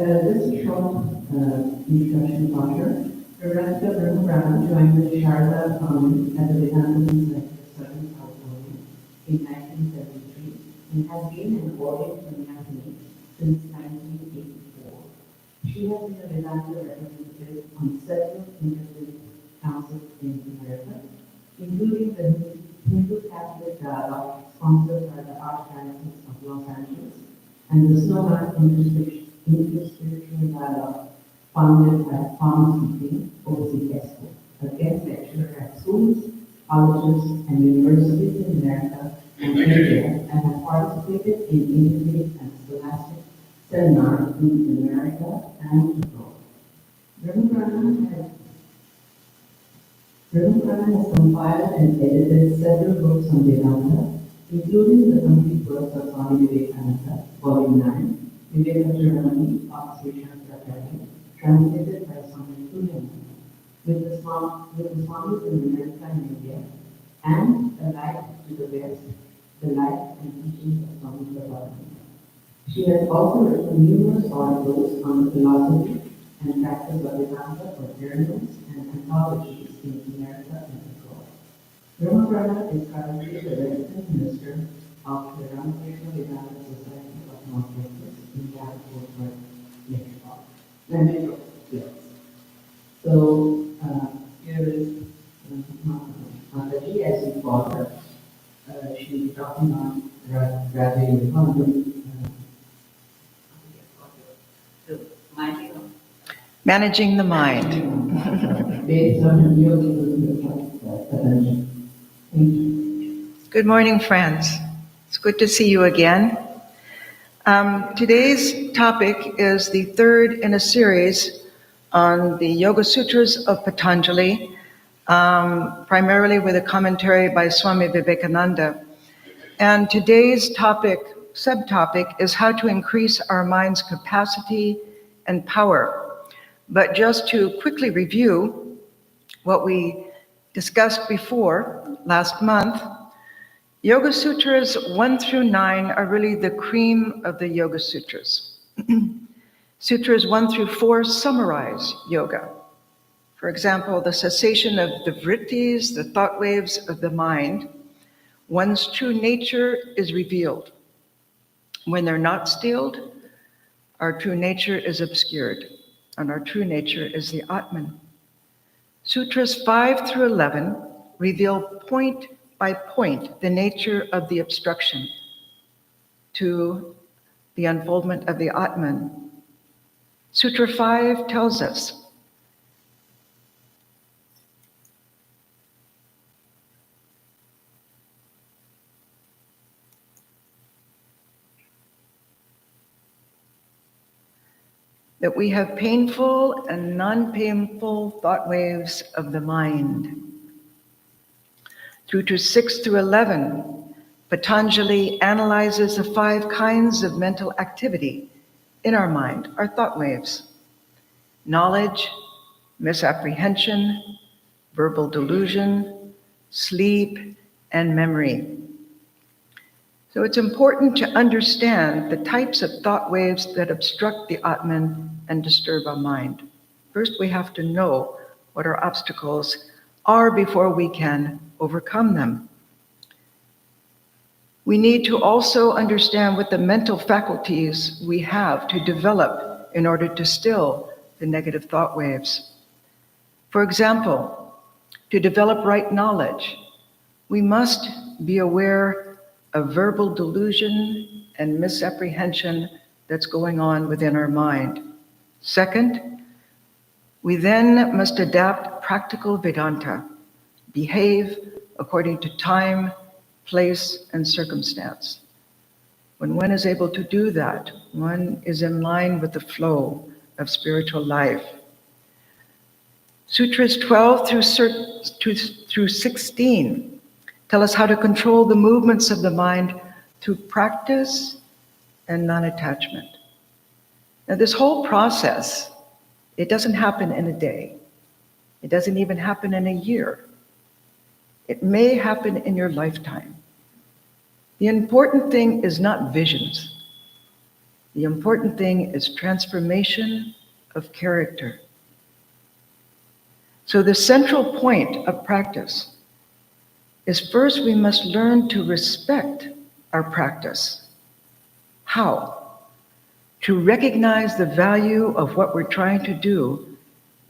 This is from introduction lecture. Pravrajika Brahmaprana joined the Sharda Foundation at the Vedanta Center Studies Patanjali in 1973 and has been an audience in since 1984. She has been a Vedanta representative on several independent councils in America, including the Hindu Catholic Dialogue sponsored by the Archdiocese of Los Angeles and the Snowman Interspiritual Dialogue founded by pharmacy overseas expo, a guest lecturer at schools, colleges, and universities in America and India, and has participated in integrated and scholastic seminars in America and abroad. Brahmaprana has compiled and edited several books on Vedanta, including the complete works of Swami Vivekananda, Volume 9, Viveka Journey of Sri Shankara, translated by Swami Vivekananda, with the Swamis in America and India, and A Light to the West, The Life and Teachings of Swami Pravrajika. She has also written numerous articles on the philosophy and practice of Vedanta for journals and anthologies in America and abroad. Brahmaprana is currently the resident minister of the Ramakrishna Vedanta Society of North Texas in Dallas-Fort Metro. Yes. So here is Mataji, as you call her. She's talking on Managing the mind. Good morning, friends. It's good to see you again. Today's topic is the third in a series on the Yoga Sutras of Patanjali, primarily with a commentary by Swami Vivekananda. And today's subtopic is how to increase our mind's capacity and power. But just to quickly review what we discussed before last month, Yoga Sutras 1 through 9 are really the cream of the Yoga Sutras. Sutras 1 through 4 summarize yoga. For example, the cessation of the vrittis, the thought waves of the mind. One's true nature is revealed. When they're not stilled, our true nature is obscured, and our true nature is the Atman. Sutras 5 through 11 reveal point by point the nature of the obstruction to the unfoldment of the Atman. Sutra 5 tells us that we have painful and non-painful thought waves of the mind. Through to 6 through 11, Patanjali analyzes the 5 kinds of mental activity in our mind, our thought waves: knowledge, misapprehension, verbal delusion, sleep, and memory. So it's important to understand the types of thought waves that obstruct the Atman and disturb our mind. First, we have to know what our obstacles are before we can overcome them. We need to also understand what the mental faculties we have to develop in order to still the negative thought waves. For example, to develop right knowledge, we must be aware of verbal delusion and misapprehension that's going on within our mind. Second, we then must adapt practical Vedanta, behave according to time, place, and circumstance. When one is able to do that, one is in line with the flow of spiritual life. Sutras 12 through 16 tell us how to control the movements of the mind through practice and non-attachment. Now, this whole process, it doesn't happen in a day. It doesn't even happen in a year. It may happen in your lifetime. The important thing is not visions. The The important thing is transformation of character. So the central point of practice is first we must learn to respect our practice. How? To recognize the value of what we're trying to do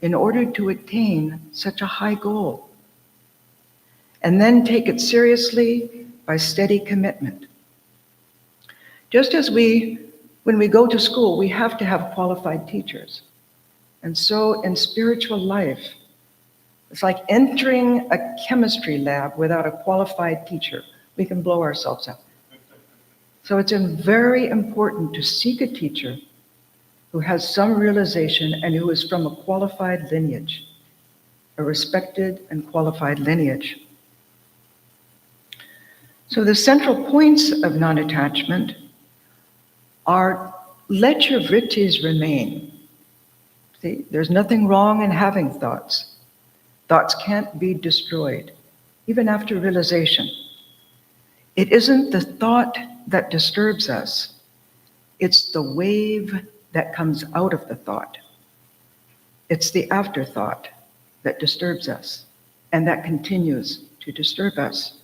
in order to attain such a high goal. And then take it seriously by steady commitment. Just as when we go to school, we have to have qualified teachers. And so in spiritual life, it's like entering a chemistry lab without a qualified teacher. We can blow ourselves up. So it's very important to seek a teacher who has some realization and who is from a qualified lineage, a respected and qualified lineage. So the central points of non-attachment are let your vrittis remain. See, there's nothing wrong in having thoughts. Thoughts can't be destroyed, even after realization. It isn't the thought that disturbs us. It's the wave that comes out of the thought. It's the afterthought that disturbs us and that continues to disturb us.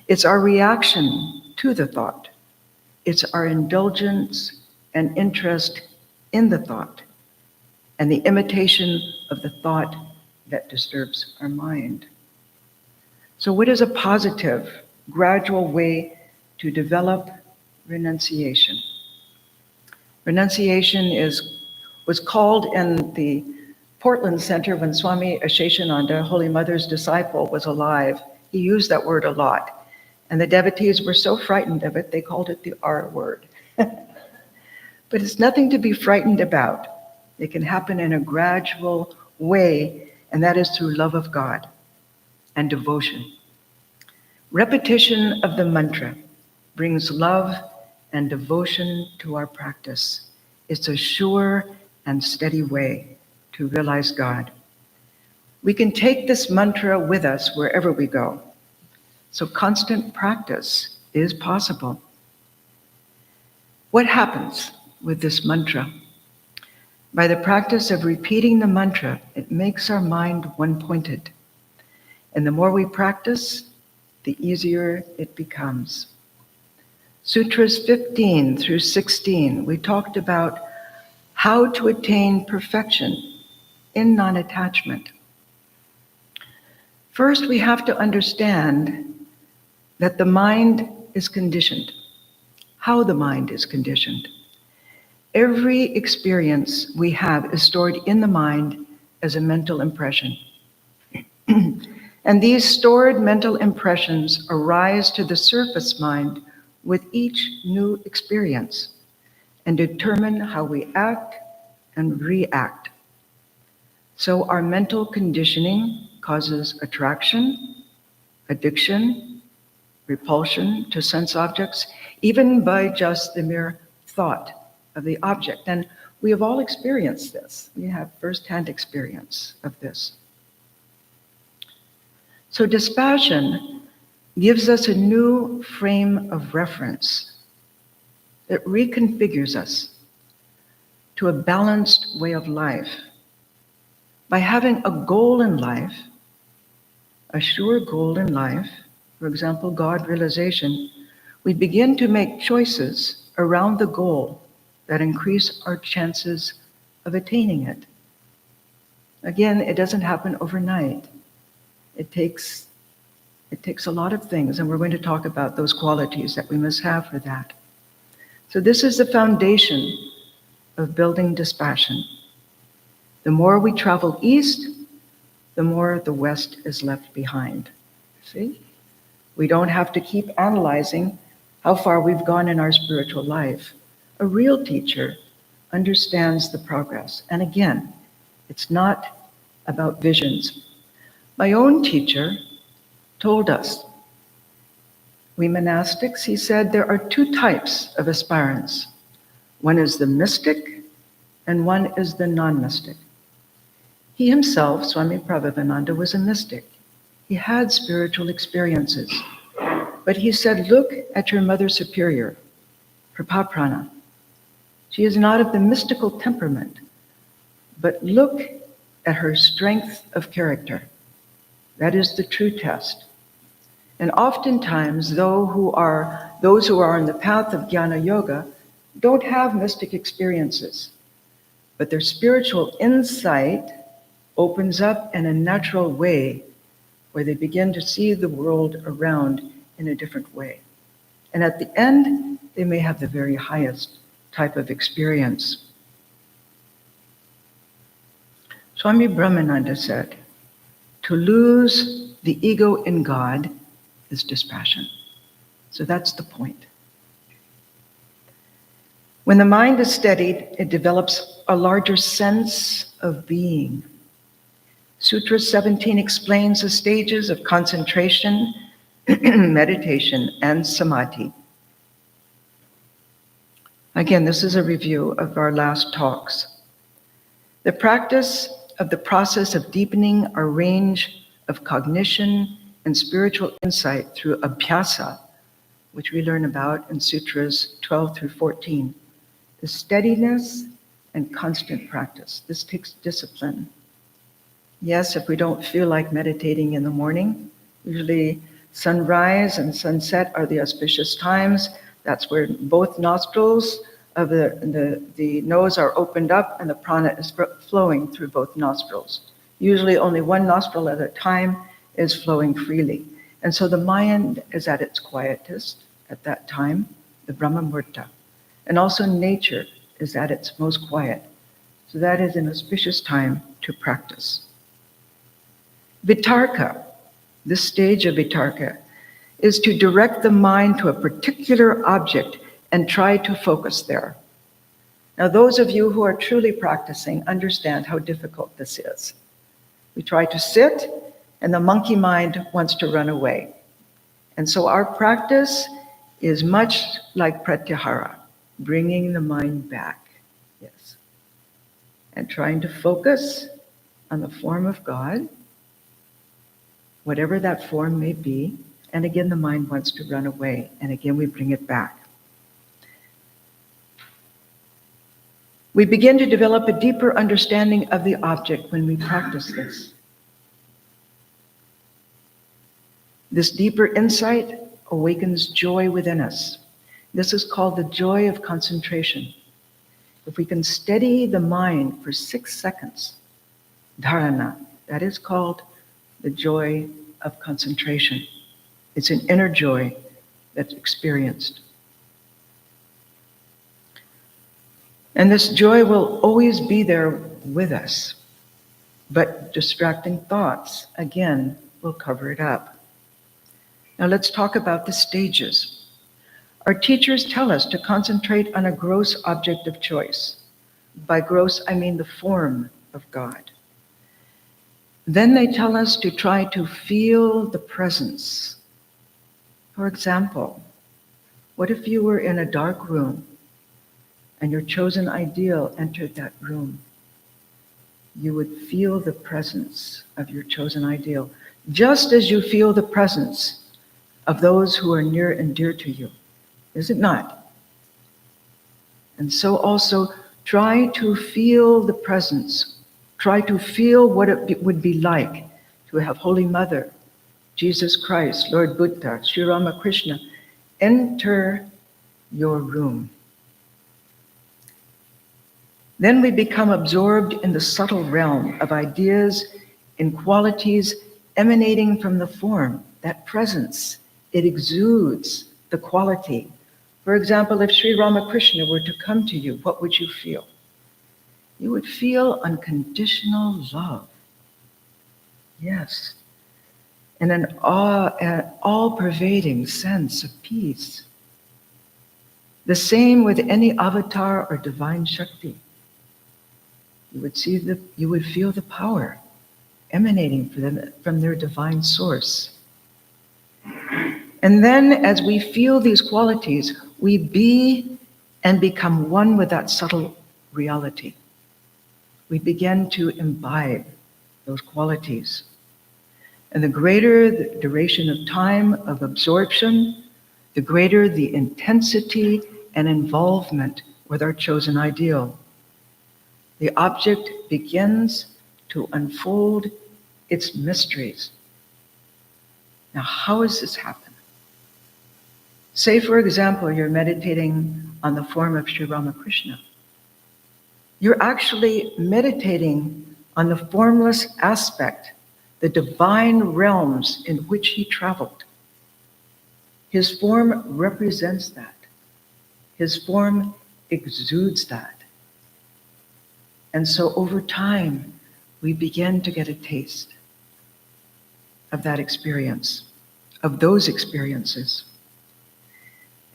It's our reaction to the thought. It's our indulgence and interest in the thought and the imitation of the thought that disturbs our mind. So what is a positive, gradual way to develop renunciation? Renunciation was called in the Portland Center when Swami Asheshananda, Holy Mother's disciple, was alive. He used that word a lot. And the devotees were so frightened of it, they called it the R word. But it's nothing to be frightened about. It can happen in a gradual way, and that is through love of God and devotion. Repetition of the mantra brings love and devotion to our practice. It's a sure and steady way to realize God. We can take this mantra with us wherever we go. So constant practice is possible. What happens with this mantra? By the practice of repeating the mantra, it makes our mind one-pointed. And the more we practice, the easier it becomes. Sutras 15 through 16, we talked about how to attain perfection in non-attachment. First, we have to understand that the mind is conditioned, how the mind is conditioned. Every experience we have is stored in the mind as a mental impression. And these stored mental impressions arise to the surface mind with each new experience and determine how we act and react. So our mental conditioning causes attraction, addiction, repulsion to sense objects, even by just the mere thought of the object. And we have all experienced this. We have firsthand experience of this. So dispassion gives us a new frame of reference. It reconfigures us to a balanced way of life. By having a goal in life, a sure goal in life, for example, God realization, we begin to make choices around the goal that increase our chances of attaining it. Again, it doesn't happen overnight. It takes a lot of things, and we're going to talk about those qualities that we must have for that. So this is the foundation of building dispassion. The more we travel east, the more the west is left behind. See? We don't have to keep analyzing how far we've gone in our spiritual life. A real teacher understands the progress. And again, it's not about visions. My own teacher told us, we monastics, he said, there are two types of aspirants. One is the mystic and one is the non-mystic. He himself, Swami Pravrajika, was a mystic. He had spiritual experiences. But he said, look at your Mother Superior, Brahmaprana. She is not of the mystical temperament, but look at her strength of character. That is the true test. And oftentimes, those who are on the path of Jnana Yoga don't have mystic experiences, but their spiritual insight opens up in a natural way where they begin to see the world around in a different way. And at the end, they may have the very highest type of experience. Swami Brahmananda said, to lose the ego in God is dispassion. So that's the point. When the mind is steadied, it develops a larger sense of being. Sutra 17 explains the stages of concentration, meditation, and samadhi. Again, this is a review of our last talks. The practice of the process of deepening our range of cognition and spiritual insight through abhyasa, which we learn about in Sutras 12 through 14, is steadiness and constant practice. This takes discipline. Yes, if we don't feel like meditating in the morning, usually sunrise and sunset are the auspicious times. That's where both nostrils of the nose are opened up and the prana is flowing through both nostrils. Usually only one nostril at a time is flowing freely. And so the mind is at its quietest at that time, the Brahma Murta. And also nature is at its most quiet. So that is an auspicious time to practice. Vitarka, this stage of vitarka, is to direct the mind to a particular object and try to focus there. Now, those of you who are truly practicing understand how difficult this is. We try to sit, and the monkey mind wants to run away. And so our practice is much like pratyahara, bringing the mind back, yes, and trying to focus on the form of God, whatever that form may be. And again, the mind wants to run away, and again, we bring it back. We begin to develop a deeper understanding of the object when we practice this. This deeper insight awakens joy within us. This is called the joy of concentration. If we can steady the mind for 6 seconds, dharana, that is called the joy of concentration. It's an inner joy that's experienced. And this joy will always be there with us. But distracting thoughts, again, will cover it up. Now let's talk about the stages. Our teachers tell us to concentrate on a gross object of choice. By gross, I mean the form of God. Then they tell us to try to feel the presence. For example, what if you were in a dark room and your chosen ideal entered that room? You would feel the presence of your chosen ideal, just as you feel the presence of those who are near and dear to you. Is it not? And so also try to feel the presence. Try to feel what it would be like to have Holy Mother, Jesus Christ, Lord Buddha, Sri Ramakrishna, enter your room. Then we become absorbed in the subtle realm of ideas and qualities emanating from the form, that presence. It exudes the quality. For example, if Sri Ramakrishna were to come to you, what would you feel? You would feel unconditional love. Yes. And an all-pervading sense of peace. The same with any avatar or divine Shakti. You would feel the power emanating from their divine source. And then as we feel these qualities, we be and become one with that subtle reality. We begin to imbibe those qualities. And the greater the duration of time of absorption, the greater the intensity and involvement with our chosen ideal. The object begins to unfold its mysteries. Now, how does this happen? Say, for example, you're meditating on the form of Sri Ramakrishna. You're actually meditating on the formless aspect, the divine realms in which he traveled. His form represents that. His form exudes that. And so over time, we begin to get a taste of that experience, of those experiences.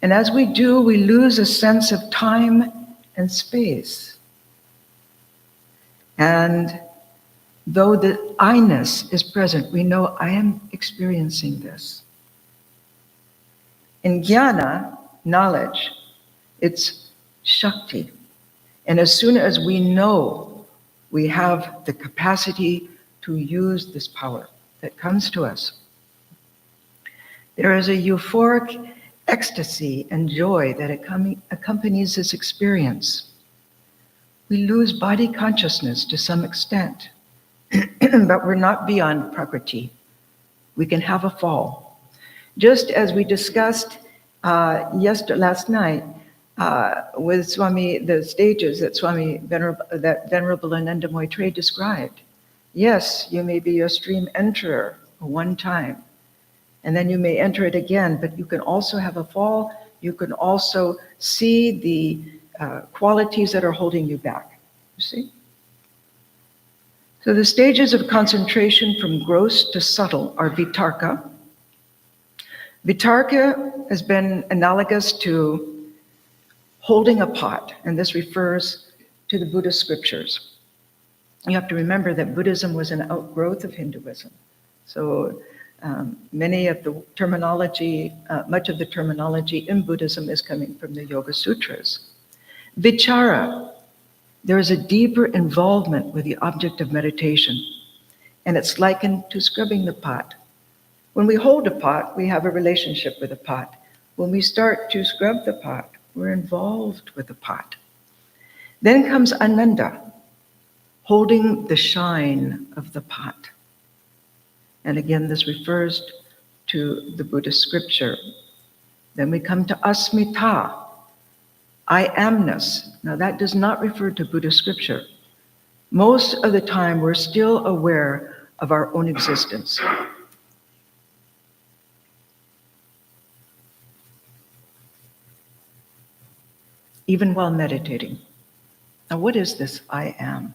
And as we do, we lose a sense of time and space. And though the I-ness is present, we know I am experiencing this. In jnana, knowledge, it's Shakti. And as soon as we know, we have the capacity to use this power that comes to us. There is a euphoric ecstasy and joy that accompanies this experience. We lose body consciousness to some extent, but we're not beyond Prakriti. We can have a fall. Just as we discussed last night with Swami, the stages that Venerable Ananda Maitreya described. Yes, you may be a stream enterer one time, and then you may enter it again, but you can also have a fall. You can also see the qualities that are holding you back, you see? So the stages of concentration from gross to subtle are vitarka. Vitarka has been analogous to holding a pot, and this refers to the Buddhist scriptures. You have to remember that Buddhism was an outgrowth of Hinduism. So much of the terminology in Buddhism is coming from the Yoga Sutras. Vichara, there is a deeper involvement with the object of meditation, and it's likened to scrubbing the pot. When we hold a pot, we have a relationship with the pot. When we start to scrub the pot, we're involved with the pot. Then comes Ananda, holding the shine of the pot. And again, this refers to the Buddhist scripture. Then we come to Asmita, I amness. Now that does not refer to Buddhist scripture. Most of the time, we're still aware of our own existence. Even while meditating. Now, what is this I am?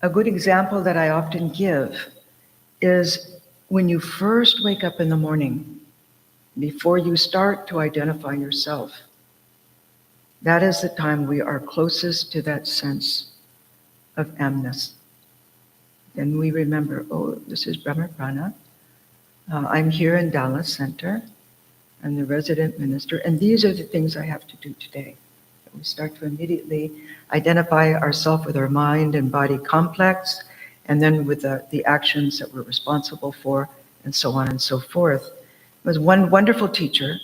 A good example that I often give is when you first wake up in the morning, before you start to identify yourself. That is the time we are closest to that sense of amness. Then we remember, oh, this is Brahmaprana. I'm here in Dallas Center. I'm the resident minister, and these are the things I have to do today. We start to immediately identify ourselves with our mind and body complex, and then with the actions that we're responsible for, and so on and so forth. There was one wonderful teacher,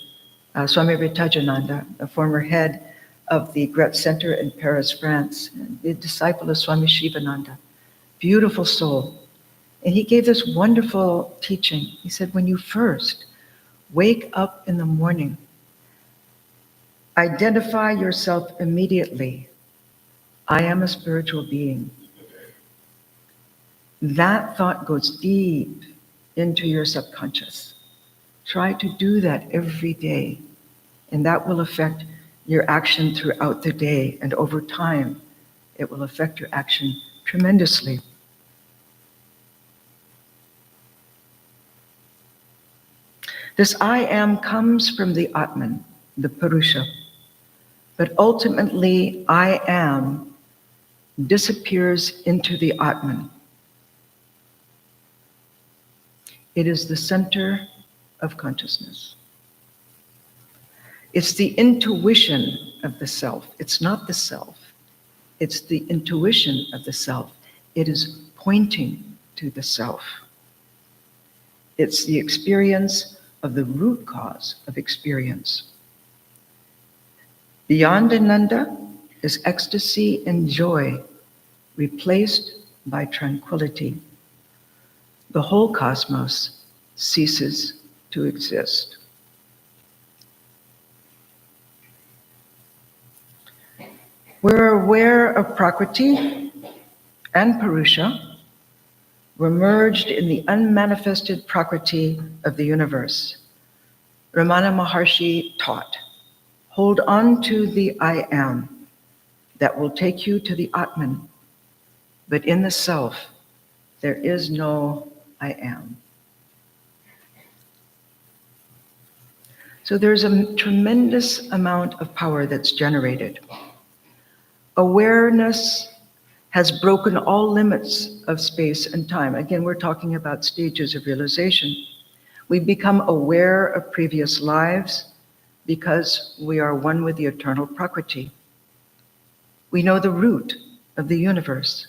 Swami Ritajananda, a former head of the Gret Center in Paris, France, the disciple of Swami Shivananda, beautiful soul. And he gave this wonderful teaching. He said, when you first wake up in the morning, identify yourself immediately. I am a spiritual being. That thought goes deep into your subconscious. Try to do that every day, and that will affect your action throughout the day, and over time, it will affect your action tremendously. This I am comes from the Atman, the Purusha, but ultimately I am disappears into the Atman. It is the center of consciousness. It's the intuition of the self. It's not the self. It's the intuition of the self. It is pointing to the self. It's the experience of the root cause of experience. Beyond Ananda is ecstasy and joy, replaced by tranquility. The whole cosmos ceases to exist. We're aware of Prakriti and Purusha. We're merged in the unmanifested Prakriti of the universe. Ramana Maharshi taught, hold on to the I am that will take you to the Atman, but in the self, there is no I am. So there's a tremendous amount of power that's generated. Awareness has broken all limits of space and time. Again, we're talking about stages of realization. We become aware of previous lives because we are one with the eternal Prakriti. We know the root of the universe.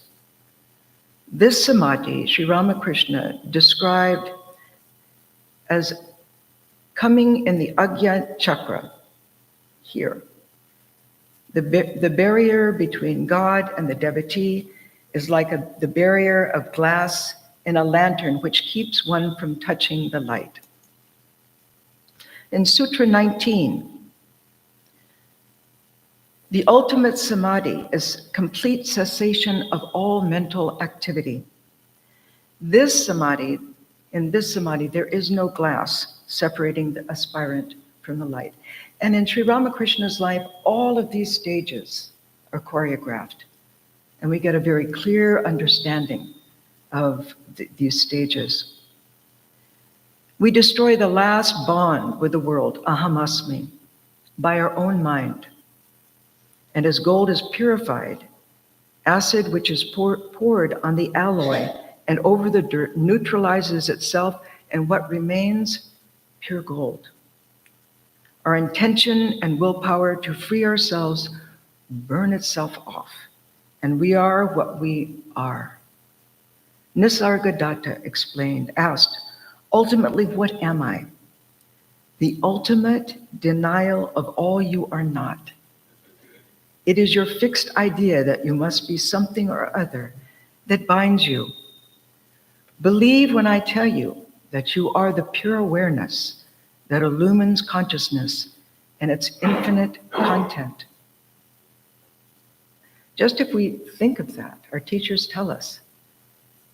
This samadhi, Sri Ramakrishna described as coming in the Ajna chakra, here. The barrier between God and the devotee is like the barrier of glass in a lantern which keeps one from touching the light. In Sutra 19, the ultimate samadhi is complete cessation of all mental activity. In this samadhi, there is no glass separating the aspirant from the light. And in Sri Ramakrishna's life, all of these stages are choreographed. And we get a very clear understanding of these stages. We destroy the last bond with the world, ahamasmi, by our own mind. And as gold is purified, acid which is poured on the alloy and over the dirt neutralizes itself, and what remains? Pure gold. Our intention and willpower to free ourselves burn itself off, and we are what we are. Nisargadatta asked, ultimately, what am I? The ultimate denial of all you are not. It is your fixed idea that you must be something or other that binds you. Believe when I tell you that you are the pure awareness that illumines consciousness and its infinite content. Just if we think of that, our teachers tell us,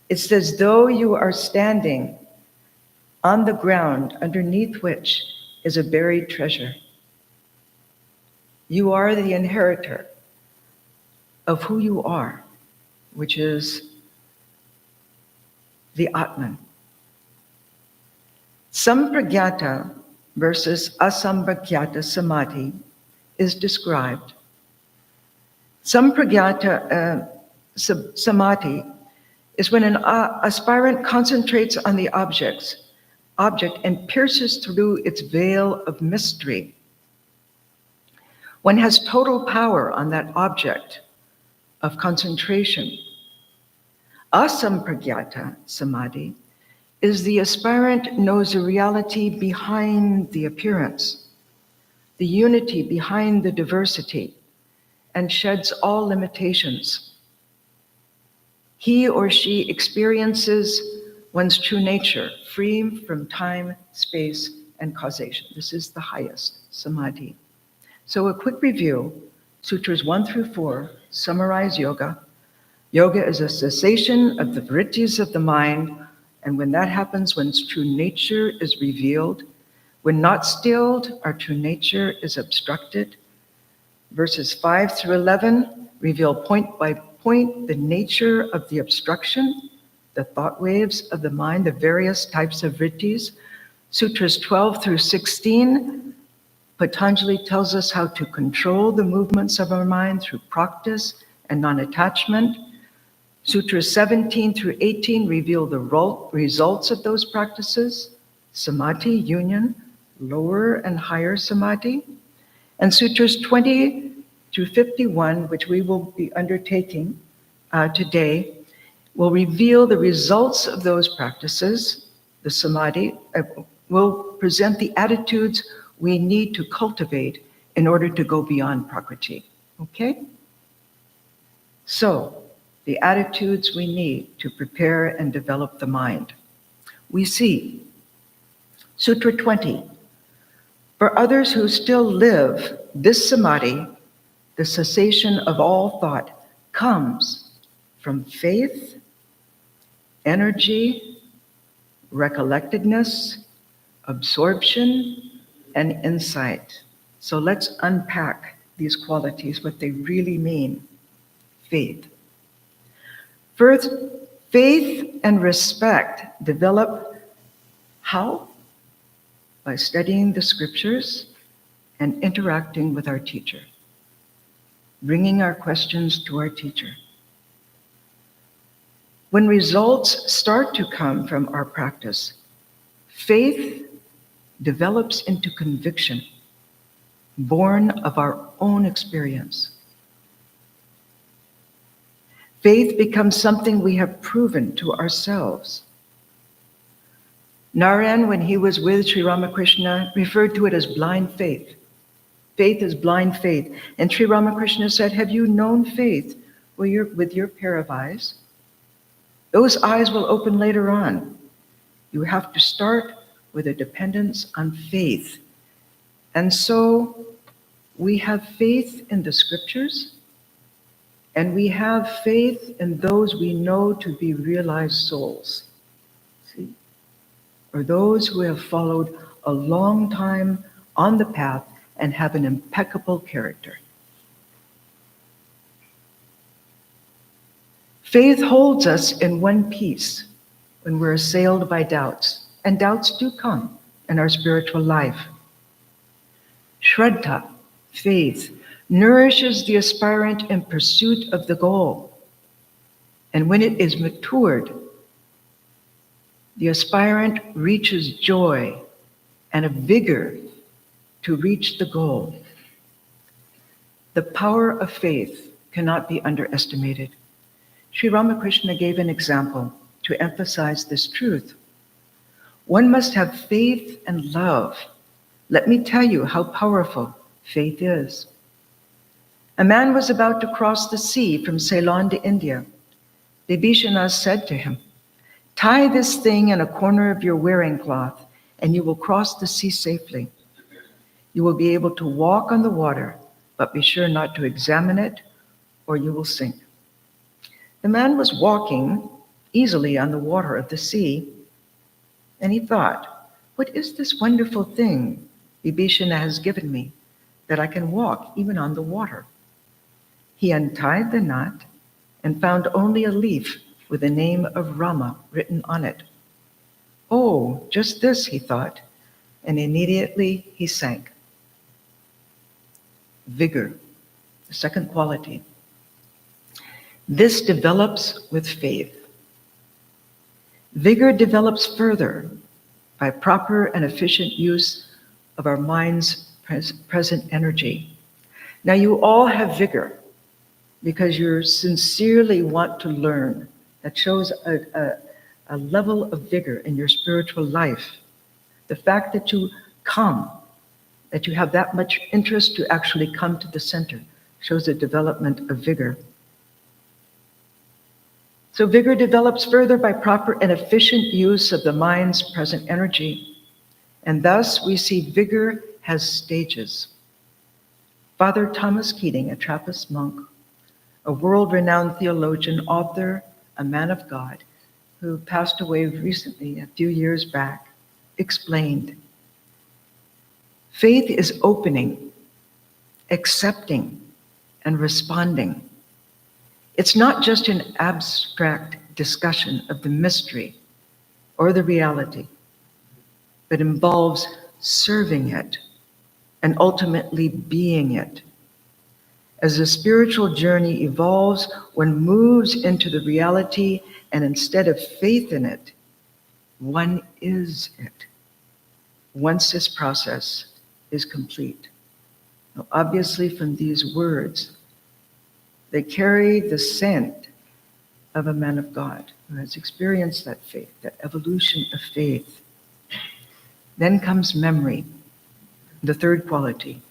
it's as though you are standing on the ground underneath which is a buried treasure. You are the inheritor of who you are, which is the Atman. Sampragyata versus asampragyata samadhi is described. Sampragyata samadhi is when an aspirant concentrates on the object and pierces through its veil of mystery. One has total power on that object of concentration. Asampragyata samadhi is the aspirant knows the reality behind the appearance, the unity behind the diversity, and sheds all limitations. He or she experiences one's true nature, free from time, space, and causation. This is the highest samadhi. So a quick review, Sutras 1 through 4 summarize yoga. Yoga is a cessation of the vrittis of the mind, and when that happens, one's true nature is revealed. When not stilled, our true nature is obstructed. Verses 5 through 11 reveal point by point the nature of the obstruction, the thought waves of the mind, the various types of vrittis. Sutras 12 through 16, Patanjali tells us how to control the movements of our mind through practice and non-attachment. Sutras 17 through 18 reveal the results of those practices, samadhi, union, lower and higher samadhi. And Sutras 20 through 51, which we will be undertaking today, will reveal the results of those practices. The samadhi will present the attitudes we need to cultivate in order to go beyond Prakriti. Okay? So, the attitudes we need to prepare and develop the mind. We see Sutra 20. For others who still live, this samadhi, the cessation of all thought, comes from faith, energy, recollectedness, absorption, and insight. So let's unpack these qualities, what they really mean. Faith. First, faith and respect develop how? By studying the scriptures and interacting with our teacher, bringing our questions to our teacher. When results start to come from our practice, faith develops into conviction, born of our own experience. Faith becomes something we have proven to ourselves. Narayan, when he was with Sri Ramakrishna, referred to it as blind faith. Faith is blind faith. And Sri Ramakrishna said, have you known faith with your pair of eyes? Those eyes will open later on. You have to start with a dependence on faith. And so we have faith in the scriptures, and we have faith in those we know to be realized souls. See? Or those who have followed a long time on the path and have an impeccable character. Faith holds us in one piece when we're assailed by doubts, and doubts do come in our spiritual life. Shraddha, faith, nourishes the aspirant in pursuit of the goal. And when it is matured, the aspirant reaches joy and a vigor to reach the goal. The power of faith cannot be underestimated. Sri Ramakrishna gave an example to emphasize this truth. One must have faith and love. Let me tell you how powerful faith is. A man was about to cross the sea from Ceylon to India. Vibhishana said to him, tie this thing in a corner of your wearing cloth, and you will cross the sea safely. You will be able to walk on the water, but be sure not to examine it, or you will sink. The man was walking easily on the water of the sea, and he thought, what is this wonderful thing Vibhishana has given me, that I can walk even on the water? He untied the knot and found only a leaf with the name of Rama written on it. Oh, just this, he thought, and immediately he sank. Vigor, the second quality. This develops with faith. Vigor develops further by proper and efficient use of our mind's present energy. Now, you all have vigor because you sincerely want to learn. That shows a level of vigor in your spiritual life. The fact that you come, that you have that much interest to actually come to the center, shows a development of vigor. So vigor develops further by proper and efficient use of the mind's present energy. And thus we see vigor has stages. Father Thomas Keating, a Trappist monk, a world-renowned theologian, author, a man of God, who passed away recently, a few years back, explained, faith is opening, accepting, and responding. It's not just an abstract discussion of the mystery or the reality, but involves serving it and ultimately being it. As the spiritual journey evolves, one moves into the reality, and instead of faith in it, one is it. Once this process is complete. Now, obviously, from these words, they carry the scent of a man of God who has experienced that faith, that evolution of faith. Then comes memory, the third quality.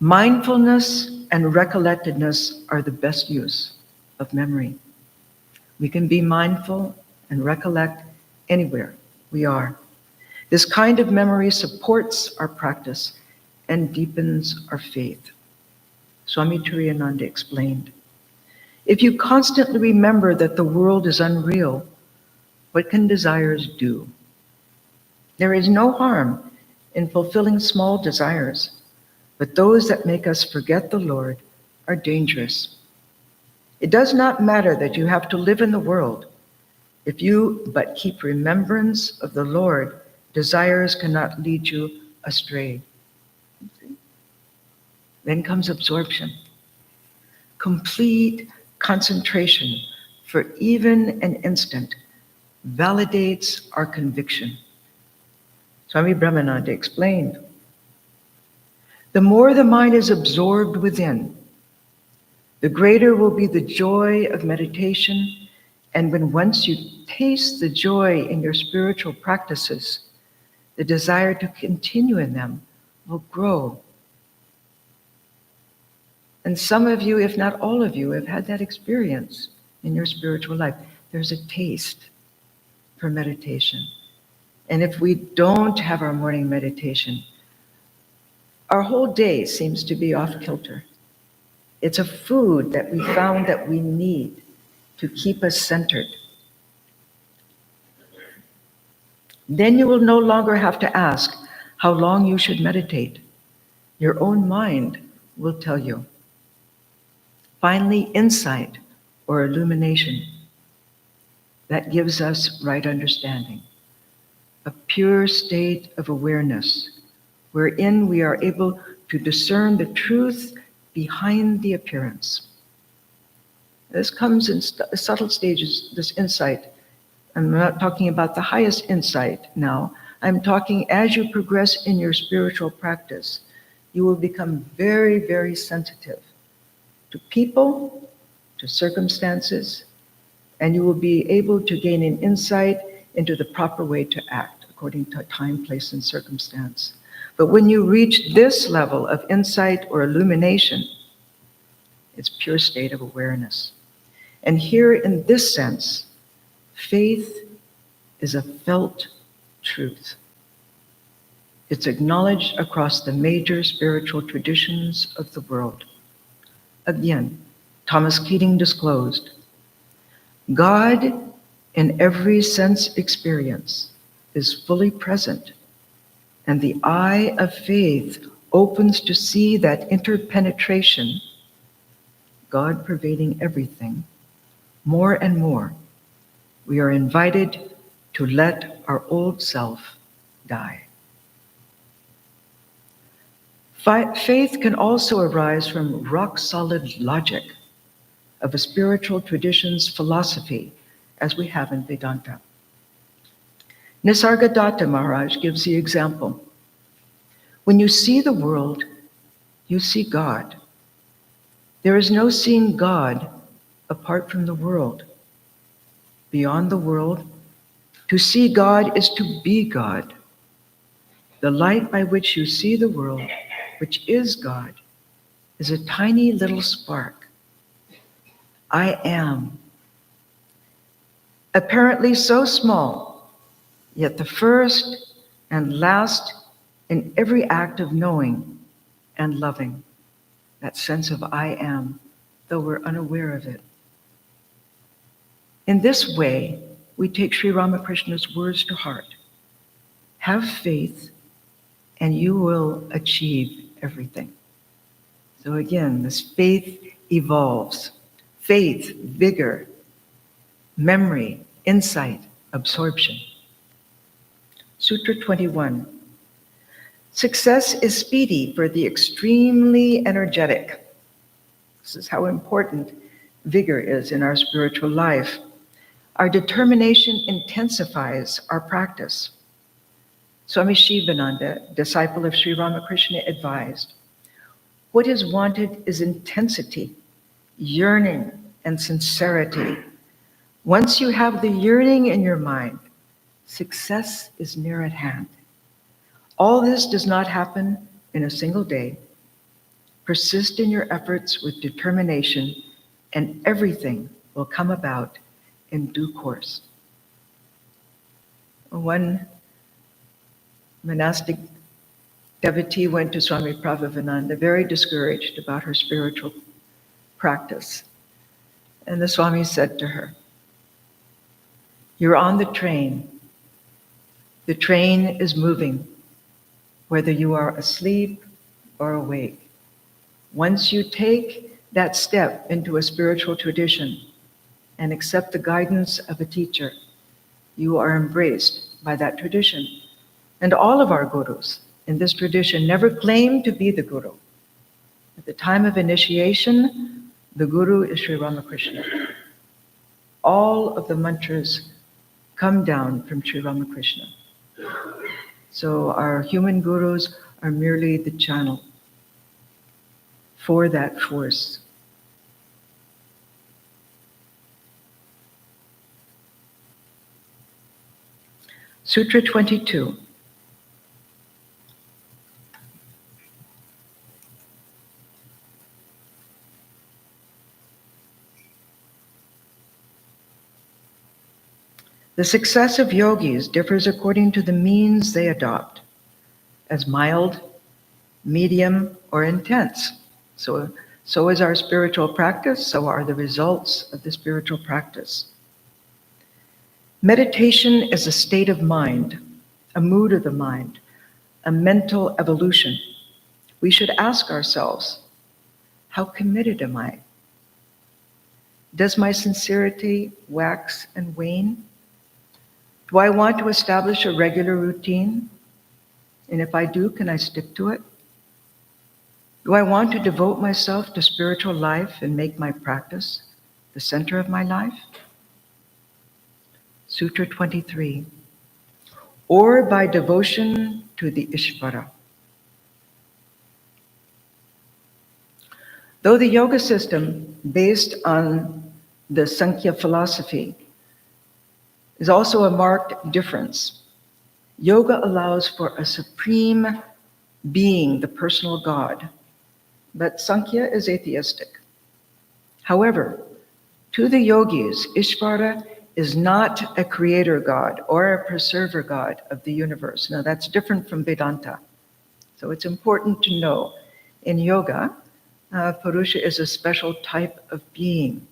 Mindfulness and recollectedness are the best use of memory. We can be mindful and recollect anywhere we are. This kind of memory supports our practice and deepens our faith. Swami Turiyananda explained, if you constantly remember that the world is unreal, what can desires do? There is no harm in fulfilling small desires, but those that make us forget the Lord are dangerous. It does not matter that you have to live in the world. If you but keep remembrance of the Lord, desires cannot lead you astray. Then comes absorption. Complete concentration for even an instant validates our conviction. Swami Brahmananda explained, the more the mind is absorbed within, the greater will be the joy of meditation, and when once you taste the joy in your spiritual practices, the desire to continue in them will grow. And some of you, if not all of you, have had that experience in your spiritual life. There's a taste for meditation. And if we don't have our morning meditation, our whole day seems to be off kilter. It's a food that we found that we need to keep us centered. Then you will no longer have to ask how long you should meditate. Your own mind will tell you. Finally, insight or illumination. That gives us right understanding. A pure state of awareness, wherein we are able to discern the truth behind the appearance. This comes in subtle stages, this insight. I'm not talking about the highest insight now. I'm talking as you progress in your spiritual practice, you will become very, very sensitive to people, to circumstances, and you will be able to gain an insight into the proper way to act according to time, place, and circumstance. But when you reach this level of insight or illumination, it's pure state of awareness. And here in this sense, faith is a felt truth. It's acknowledged across the major spiritual traditions of the world. Again, Thomas Keating disclosed, God in every sense experience is fully present, and the eye of faith opens to see that interpenetration, God pervading everything, more and more. We are invited to let our old self die. Faith can also arise from rock-solid logic of a spiritual tradition's philosophy, as we have in Vedanta. Nisargadatta Maharaj gives the example. When you see the world, you see God. There is no seeing God apart from the world. Beyond the world, to see God is to be God. The light by which you see the world, which is God, is a tiny little spark. I am. Apparently so small, yet the first and last in every act of knowing and loving. That sense of I am, though we're unaware of it. In this way, we take Sri Ramakrishna's words to heart. Have faith, and you will achieve everything. So again, this faith evolves. Faith, vigor, memory, insight, absorption. Sutra 21. Success is speedy for the extremely energetic. This is how important vigor is in our spiritual life. Our determination intensifies our practice. Swami Shivananda, disciple of Sri Ramakrishna, advised, what is wanted is intensity, yearning, and sincerity. Once you have the yearning in your mind, success is near at hand. All this does not happen in a single day. Persist in your efforts with determination, and everything will come about in due course. One monastic devotee went to Swami Pravrajika, very discouraged about her spiritual practice. And the Swami said to her, "You're on the train. The train is moving, whether you are asleep or awake. Once you take that step into a spiritual tradition and accept the guidance of a teacher, you are embraced by that tradition. And all of our gurus in this tradition never claimed to be the guru. At the time of initiation, the guru is Sri Ramakrishna. All of the mantras come down from Sri Ramakrishna. So our human gurus are merely the channel for that force. Sutra 22. The success of yogis differs according to the means they adopt, as mild, medium, or intense. So is our spiritual practice, so are the results of the spiritual practice. Meditation is a state of mind, a mood of the mind, a mental evolution. We should ask ourselves, how committed am I? Does my sincerity wax and wane? Do I want to establish a regular routine? And if I do, can I stick to it? Do I want to devote myself to spiritual life and make my practice the center of my life? Sutra 23. Or by devotion to the Ishvara. Though the yoga system based on the Sankhya philosophy is also a marked difference, yoga allows for a supreme being, the personal God, but Sankhya is atheistic. However, to the yogis, Ishvara is not a creator God or a preserver God of the universe. Now that's different from Vedanta. So it's important to know in yoga, Purusha is a special type of being.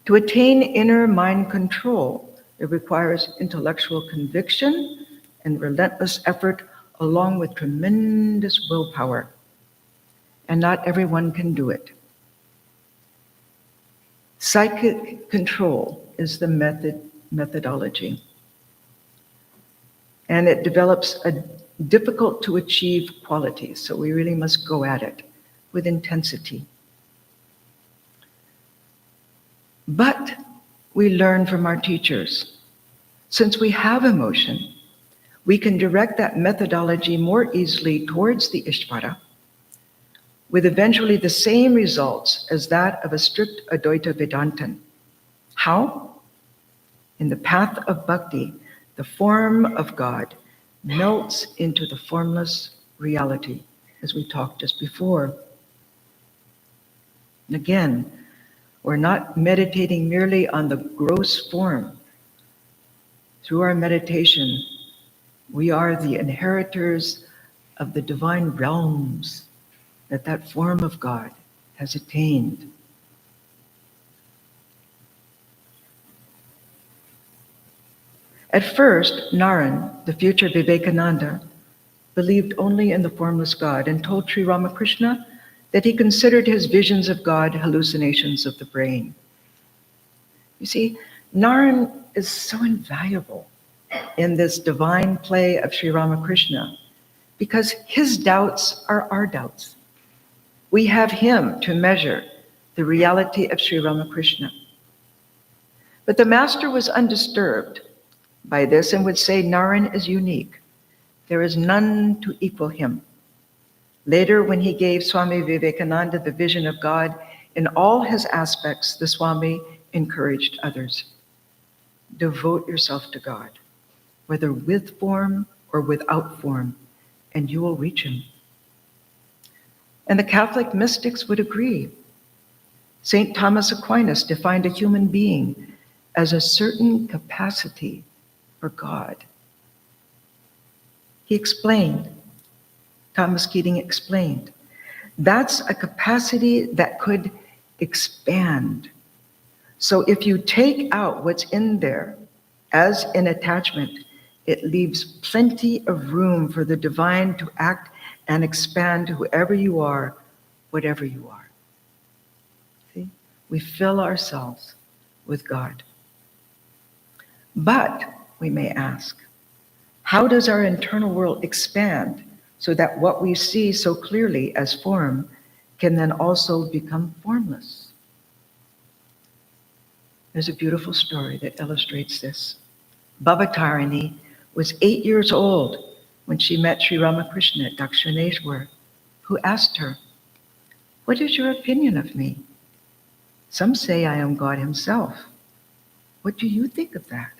To attain inner mind control, it requires intellectual conviction and relentless effort along with tremendous willpower. And not everyone can do it. Psychic control is the methodology. And it develops a difficult to achieve quality, so we really must go at it with intensity. But we learn from our teachers. Since we have emotion, we can direct that methodology more easily towards the Ishvara, with eventually the same results as that of a strict Advaita Vedantin. How? In the path of bhakti, the form of God melts into the formless reality, as we talked just before. And again, we're not meditating merely on the gross form. Through our meditation, we are the inheritors of the divine realms that form of God has attained. At first, Naran, the future Vivekananda, believed only in the formless God and told Sri Ramakrishna that he considered his visions of God hallucinations of the brain. You see, Naran is so invaluable in this divine play of Sri Ramakrishna because his doubts are our doubts. We have him to measure the reality of Sri Ramakrishna. But the master was undisturbed by this and would say Naran is unique. There is none to equal him. Later, when he gave Swami Vivekananda the vision of God in all his aspects, the Swami encouraged others. Devote yourself to God, whether with form or without form, and you will reach him. And the Catholic mystics would agree. St. Thomas Aquinas defined a human being as a certain capacity for God. He explained, Thomas Keating explained, that's a capacity that could expand. So if you take out what's in there as an attachment, it leaves plenty of room for the divine to act and expand whoever you are, whatever you are. See? We fill ourselves with God. But, we may ask, how does our internal world expand so that what we see so clearly as form can then also become formless? There's a beautiful story that illustrates this. Bhavatarani was 8 years old when she met Sri Ramakrishna at Dakshineshwar, who asked her, "What is your opinion of me? Some say I am God himself. What do you think of that?"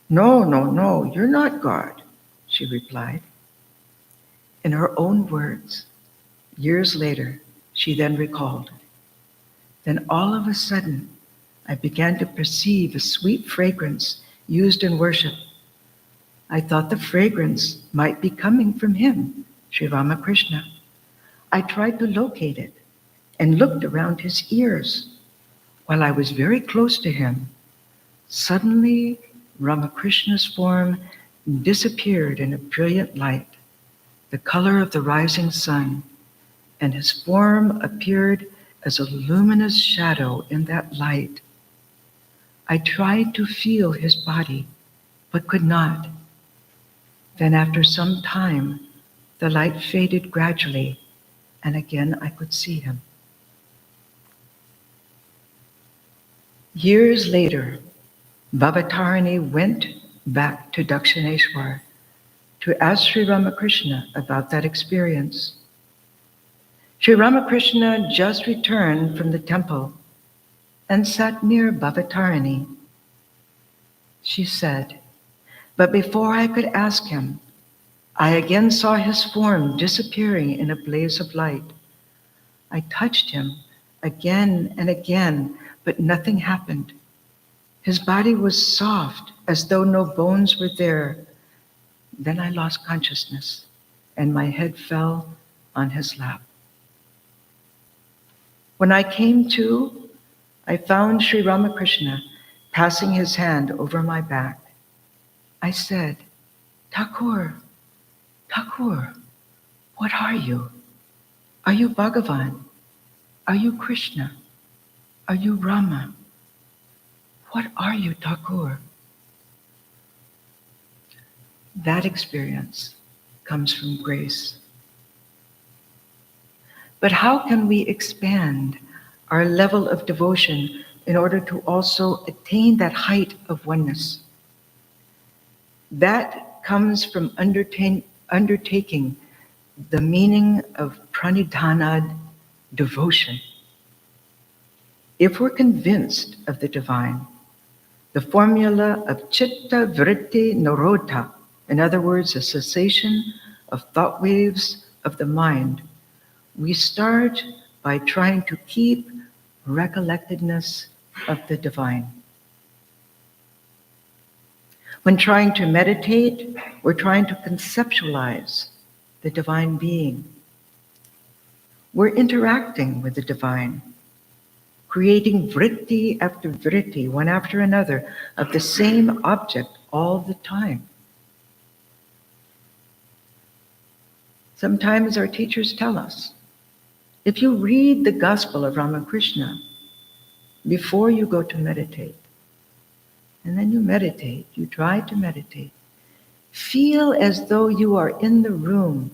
No, you're not God," she replied. In her own words, years later, she then recalled, "Then all of a sudden, I began to perceive a sweet fragrance used in worship. I thought the fragrance might be coming from him, Sri Ramakrishna. I tried to locate it and looked around his ears. While I was very close to him, suddenly Ramakrishna's form disappeared in a brilliant light, the color of the rising sun, and his form appeared as a luminous shadow in that light. I tried to feel his body, but could not. Then after some time, the light faded gradually, and again I could see him." Years later, Bhavatarani went back to Dakshineshwar to ask Sri Ramakrishna about that experience. Sri Ramakrishna just returned from the temple and sat near Bhavatarani. She said, "But before I could ask him, I again saw his form disappearing in a blaze of light. I touched him again and again, but nothing happened. His body was soft, as though no bones were there. Then I lost consciousness, and my head fell on his lap. When I came to, I found Sri Ramakrishna passing his hand over my back. I said, 'Thakur, Thakur, what are you? Are you Bhagavan? Are you Krishna? Are you Rama? What are you, Thakur?' That experience comes from grace. But how can we expand our level of devotion in order to also attain that height of oneness? That comes from undertaking the meaning of pranidhana, devotion. If we're convinced of the divine, the formula of chitta vritti nirodha, in other words, a cessation of thought waves of the mind, we start by trying to keep recollectedness of the divine. When trying to meditate, we're trying to conceptualize the divine being. We're interacting with the divine, creating vritti after vritti, one after another, of the same object all the time. Sometimes our teachers tell us, if you read the Gospel of Ramakrishna before you go to meditate, and then you meditate, you try to meditate, feel as though you are in the room,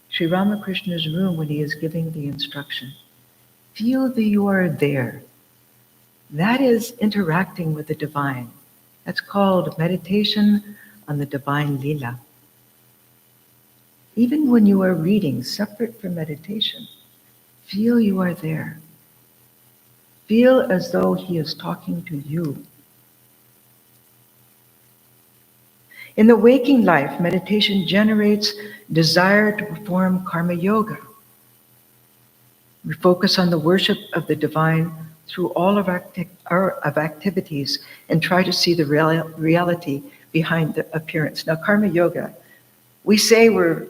Sri Ramakrishna's room when he is giving the instruction. Feel that you are there. That is interacting with the divine. That's called meditation on the divine lila. Even when you are reading separate from meditation, feel you are there. Feel as though he is talking to you. In the waking life, meditation generates desire to perform karma yoga, We focus on the worship of the divine through all of our activities and try to see the reality behind the appearance. Now, karma yoga, we say we're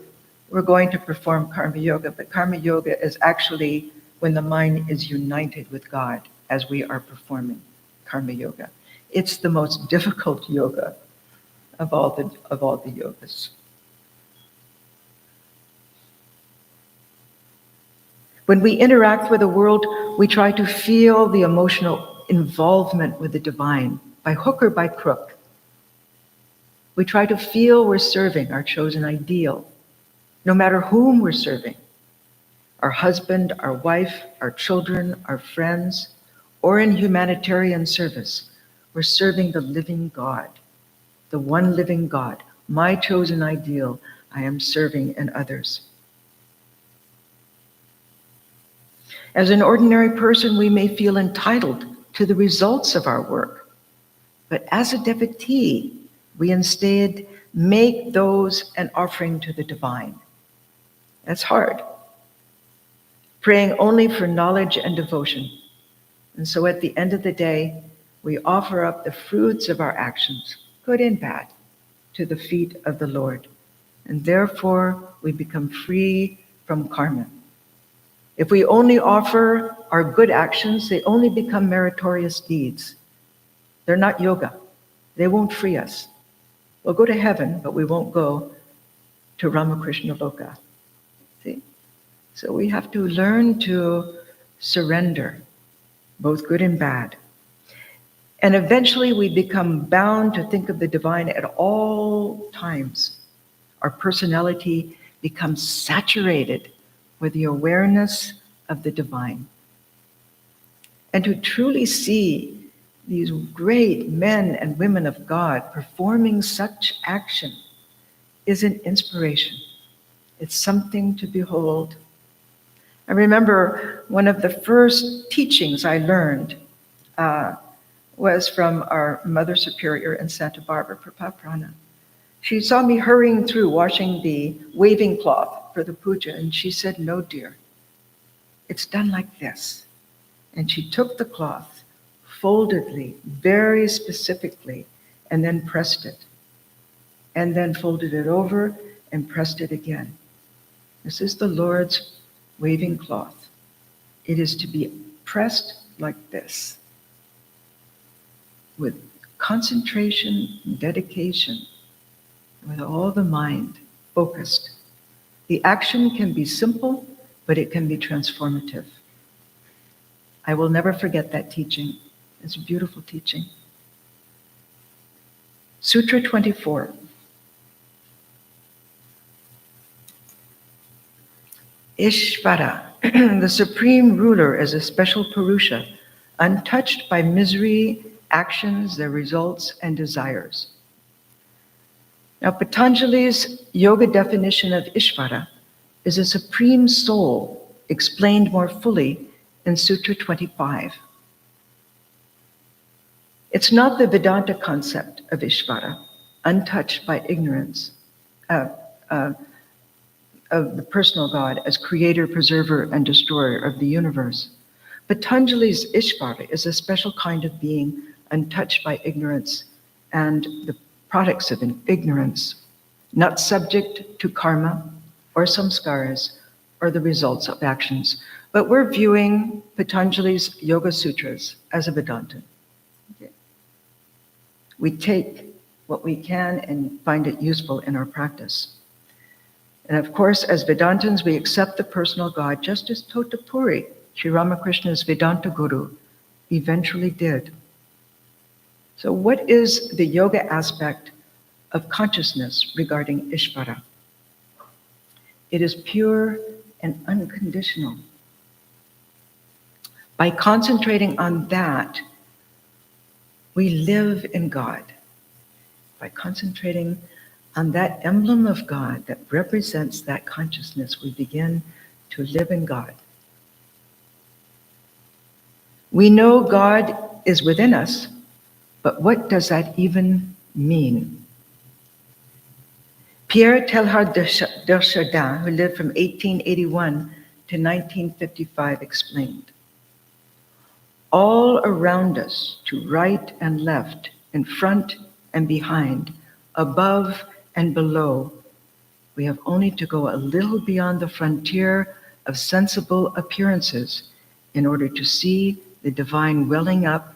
going to perform karma yoga, but karma yoga is actually when the mind is united with God as we are performing karma yoga. It's the most difficult yoga of all the yogas. When we interact with the world, we try to feel the emotional involvement with the divine, by hook or by crook. We try to feel we're serving our chosen ideal, no matter whom we're serving. Our husband, our wife, our children, our friends, or in humanitarian service, we're serving the living God, the one living God, my chosen ideal I am serving in others. As an ordinary person, we may feel entitled to the results of our work, but as a devotee, we instead make those an offering to the divine. That's hard. Praying only for knowledge and devotion. And so at the end of the day, we offer up the fruits of our actions, good and bad, to the feet of the Lord. And therefore, we become free from karma. If we only offer our good actions, they only become meritorious deeds. They're not yoga. They won't free us. We'll go to heaven, but we won't go to Ramakrishna Loka. See? So we have to learn to surrender, both good and bad. And eventually we become bound to think of the divine at all times. Our personality becomes saturated with the awareness of the divine. And to truly see these great men and women of God performing such action is an inspiration. It's something to behold. I remember one of the first teachings I learned was from our Mother Superior in Santa Barbara, Pravrajika. She saw me hurrying through washing the waving cloth for the puja, and she said, "No, dear, it's done like this." And she took the cloth, foldedly, very specifically, and then pressed it. And then folded it over and pressed it again. This is the Lord's waving cloth. It is to be pressed like this, with concentration and dedication, with all the mind focused. The action can be simple, but it can be transformative. I will never forget that teaching. It's a beautiful teaching. Sutra 24. Ishvara, the supreme ruler, is a special Purusha, untouched by misery, actions, their results, and desires. Now, Patanjali's yoga definition of Ishvara is a supreme soul, explained more fully in Sutra 25. It's not the Vedanta concept of Ishvara, untouched by ignorance, of the personal God as creator, preserver, and destroyer of the universe. Patanjali's Ishvara is a special kind of being untouched by ignorance and the products of ignorance, not subject to karma or samskaras or the results of actions. But we're viewing Patanjali's Yoga Sutras as a Vedantin. Okay. We take what we can and find it useful in our practice. And of course, as Vedantins, we accept the personal God just as Totapuri, Sri Ramakrishna's Vedanta Guru, eventually did. So what is the yoga aspect of consciousness regarding Ishvara? It is pure and unconditional. By concentrating on that, we live in God. By concentrating on that emblem of God that represents that consciousness, we begin to live in God. We know God is within us, but what does that even mean? Pierre Teilhard de Chardin, who lived from 1881 to to 1955 explained, all around us, to right and left, in front and behind, above and below, we have only to go a little beyond the frontier of sensible appearances in order to see the divine welling up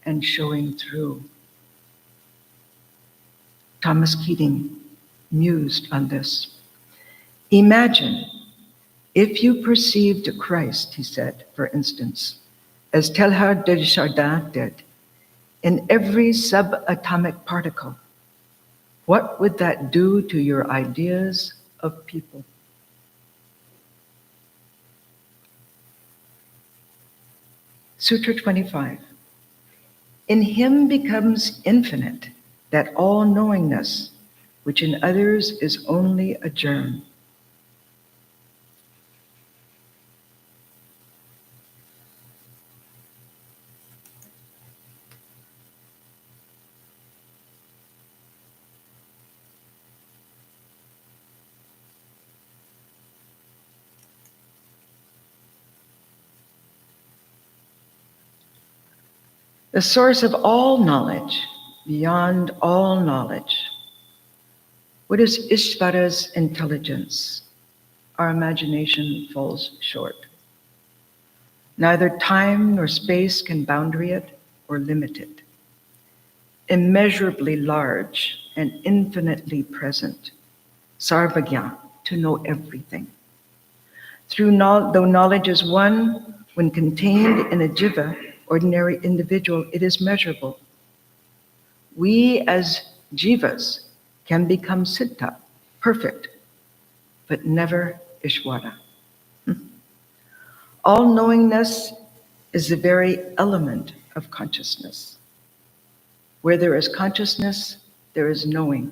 and showing through. Thomas Keating mused on this. Imagine if you perceived Christ, he said, for instance, as Teilhard de Chardin did, in every subatomic particle. What would that do to your ideas of people? Sutra 25. In him becomes infinite that all-knowingness, which in others is only a germ. The source of all knowledge, beyond all knowledge. What is Ishvara's intelligence? Our imagination falls short. Neither time nor space can boundary it or limit it. Immeasurably large and infinitely present. Sarvagya, to know everything. Though knowledge is one, when contained in a jiva, ordinary individual, it is measurable. We as jivas can become siddha, perfect, but never Ishvara. All-knowingness is the very element of consciousness. Where there is consciousness, there is knowing.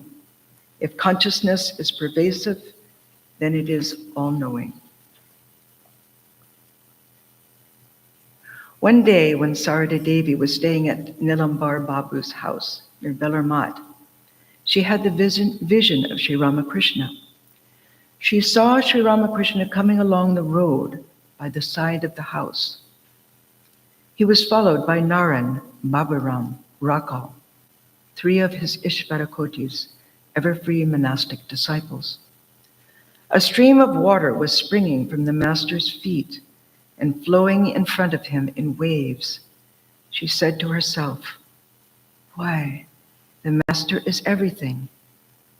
If consciousness is pervasive, then it is all-knowing. One day when Sarada Devi was staying at Nilambar Babu's house near Bellarmat, she had the vision of Sri Ramakrishna. She saw Sri Ramakrishna coming along the road by the side of the house. He was followed by Naran, Baburam, Rakal, 3 of his Ishvarakotis, ever-free monastic disciples. A stream of water was springing from the master's feet and flowing in front of him in waves. She said to herself, why, the master is everything.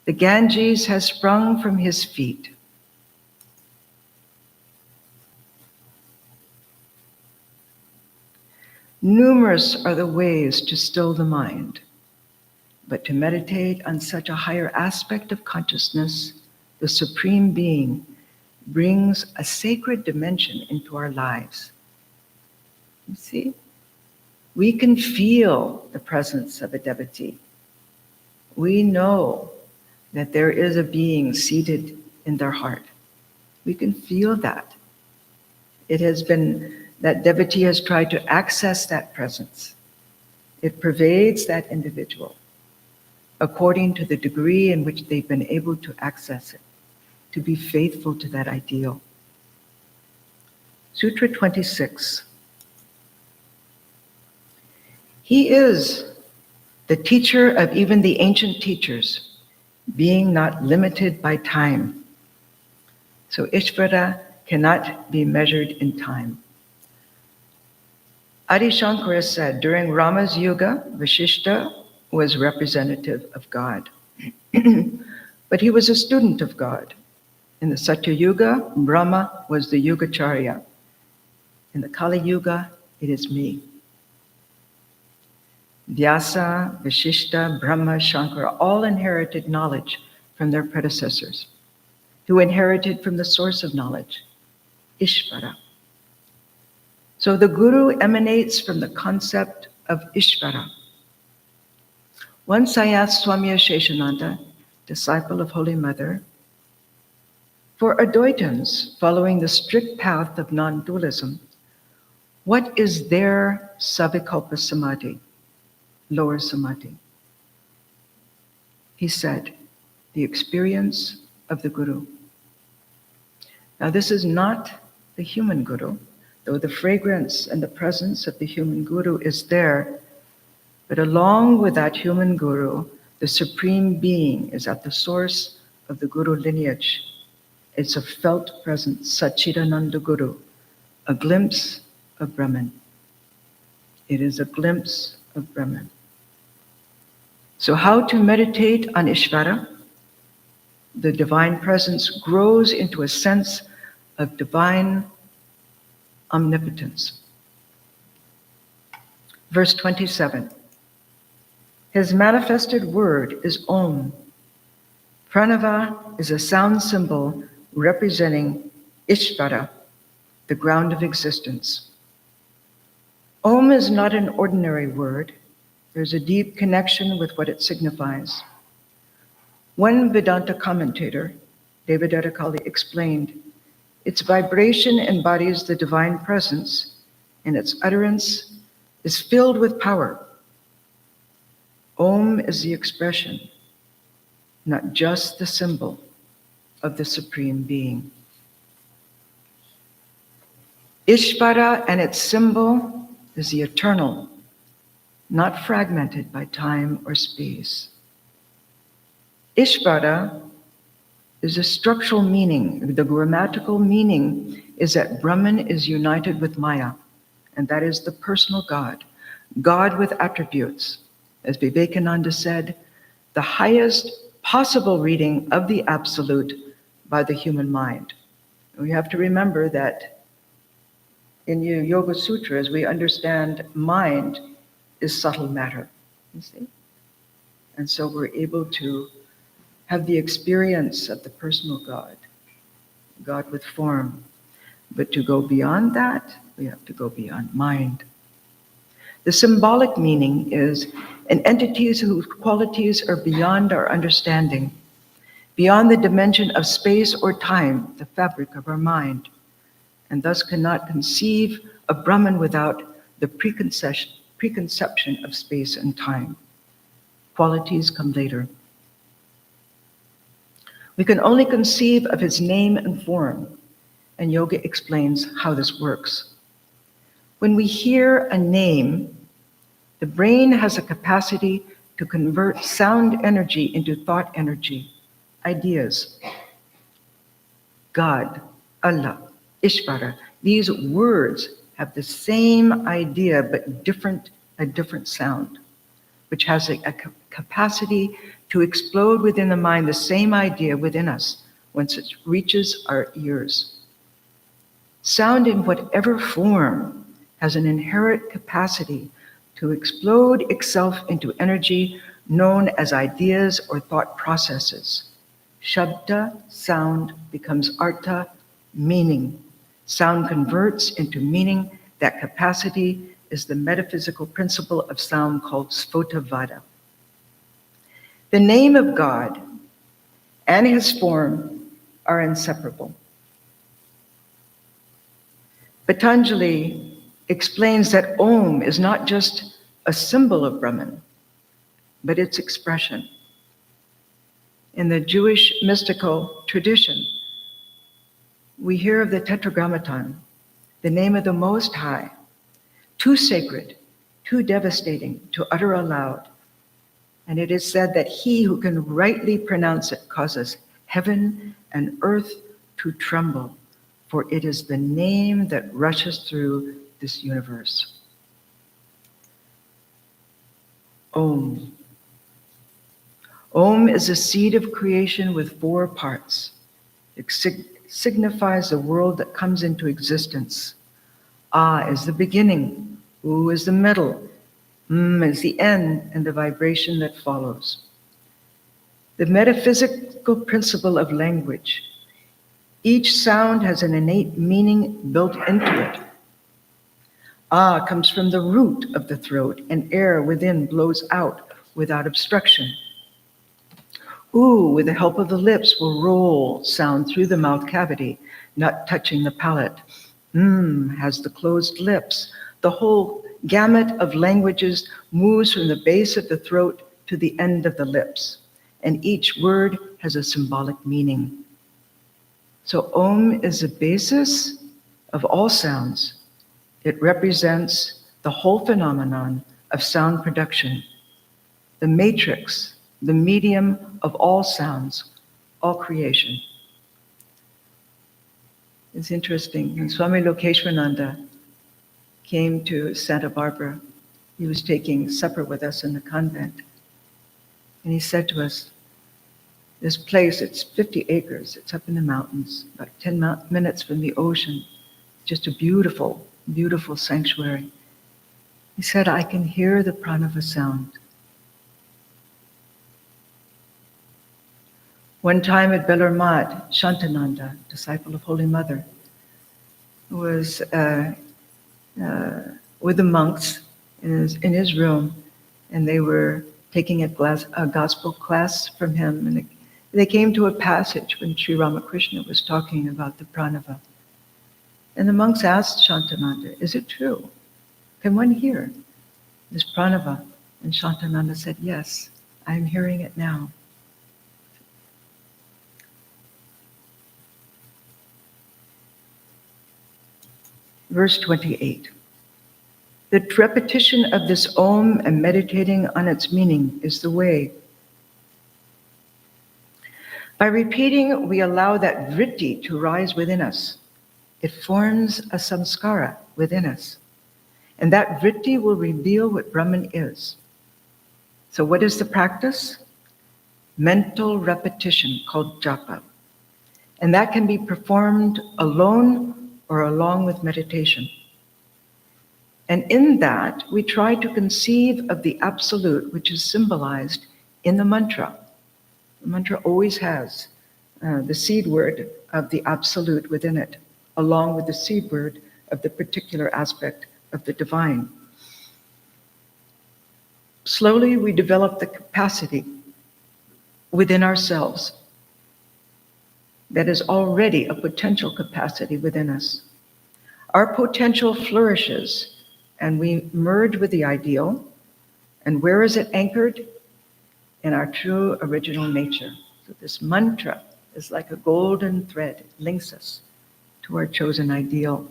The Ganges has sprung from his feet. Numerous are the ways to still the mind, but to meditate on such a higher aspect of consciousness, the Supreme Being, brings a sacred dimension into our lives. You see, we can feel the presence of a devotee. We know that there is a being seated in their heart. We can feel that. It has been that devotee has tried to access that presence. It pervades that individual according to the degree in which they've been able to access it, to be faithful to that ideal. Sutra 26. He is the teacher of even the ancient teachers, being not limited by time. So Ishvara cannot be measured in time. Adi Shankara said, during Rama's Yuga, Vashishta was representative of God. But he was a student of God. In the Satya Yuga, Brahma was the Yugacharya. In the Kali Yuga, it is me. Vyasa, Vashishta, Brahma, Shankara all inherited knowledge from their predecessors, who inherited from the source of knowledge, Ishvara. So the Guru emanates from the concept of Ishvara. Once I asked Swami Sheshananda, disciple of Holy Mother, for Advaitins following the strict path of non-dualism, what is their savikalpa samadhi, lower samadhi? He said, the experience of the Guru. Now this is not the human guru, though the fragrance and the presence of the human guru is there, but along with that human guru, the Supreme Being is at the source of the Guru lineage. It's a felt presence, Satchidananda Guru, a glimpse of Brahman. It is a glimpse of Brahman. So how to meditate on Ishvara? The divine presence grows into a sense of divine omnipotence. Verse 27. His manifested word is Om. Pranava is a sound symbol representing Ishvara, the ground of existence. Om is not an ordinary word. There's a deep connection with what it signifies. One Vedanta commentator, Devadatta Kali, explained, its vibration embodies the divine presence, and its utterance is filled with power. Om is the expression, not just the symbol, of the Supreme Being. Ishvara and its symbol is the eternal, not fragmented by time or space. Ishvara is a structural meaning. The grammatical meaning is that Brahman is united with Maya, and that is the personal God, God with attributes. As Vivekananda said, the highest possible reading of the Absolute by the human mind. We have to remember that in the Yoga Sutras, we understand mind is subtle matter, you see? And so we're able to have the experience of the personal God, God with form. But to go beyond that, we have to go beyond mind. The symbolic meaning is an entity whose qualities are beyond our understanding, beyond the dimension of space or time, the fabric of our mind, and thus cannot conceive of Brahman without the preconception of space and time. Qualities come later. We can only conceive of his name and form, and yoga explains how this works. When we hear a name, the brain has a capacity to convert sound energy into thought energy, ideas. God, Allah, Ishvara, these words have the same idea but a different sound, which has a capacity to explode within the mind the same idea within us once it reaches our ears. Sound in whatever form has an inherent capacity to explode itself into energy known as ideas or thought processes. Shabda, sound, becomes artha, meaning. Sound converts into meaning. That capacity is the metaphysical principle of sound called Sphotavada. The name of God and his form are inseparable. Patanjali explains that Om is not just a symbol of Brahman, but its expression. In the Jewish mystical tradition, we hear of the Tetragrammaton, the name of the Most High, too sacred, too devastating to utter aloud. And it is said that he who can rightly pronounce it causes heaven and earth to tremble, for it is the name that rushes through this universe. Om. Om is a seed of creation with 4 parts. It signifies the world that comes into existence. Ah is the beginning, U is the middle, is the end, and the vibration that follows. The metaphysical principle of language. Each sound has an innate meaning built into it. Ah comes from the root of the throat, and air within blows out without obstruction. With the help of the lips, will roll sound through the mouth cavity, not touching the palate. Has the closed lips. The whole gamut of languages moves from the base of the throat to the end of the lips, and each word has a symbolic meaning. So Om is the basis of all sounds. It represents the whole phenomenon of sound production, the matrix, the medium of all sounds, all creation. It's interesting, when Swami Lokeshwananda came to Santa Barbara, he was taking supper with us in the convent. And he said to us, this place, it's 50 acres, it's up in the mountains, about 10 minutes from the ocean, just a beautiful, beautiful sanctuary. He said, I can hear the pranava sound. One time at Bellarmad, Shantananda, disciple of Holy Mother, was with the monks in his room, and they were taking a gospel class from him, and they came to a passage when Sri Ramakrishna was talking about the pranava. And the monks asked Shantananda, is it true? Can one hear this pranava? And Shantananda said, yes, I'm hearing it now. Verse 28. The repetition of this Om and meditating on its meaning is the way. By repeating, we allow that vritti to rise within us. It forms a samskara within us. And that vritti will reveal what Brahman is. So what is the practice? Mental repetition called japa. And that can be performed alone or along with meditation. And in that, we try to conceive of the absolute, which is symbolized in the mantra. The mantra always has the seed word of the absolute within it, along with the seed word of the particular aspect of the divine. Slowly, we develop the capacity within ourselves that is already a potential capacity within us. Our potential flourishes, and we merge with the ideal. And where is it anchored? In our true original nature. So this mantra is like a golden thread. It links us to our chosen ideal.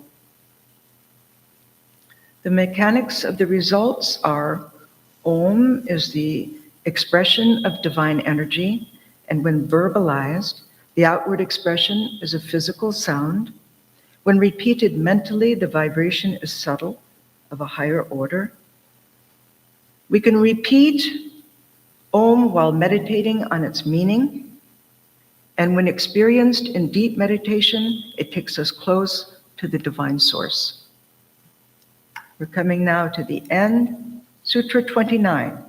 The mechanics of the results are Om is the expression of divine energy, and when verbalized, the outward expression is a physical sound. When repeated mentally, the vibration is subtle, of a higher order. We can repeat Om while meditating on its meaning, and when experienced in deep meditation, it takes us close to the divine source. We're coming now to the end, Sutra 29.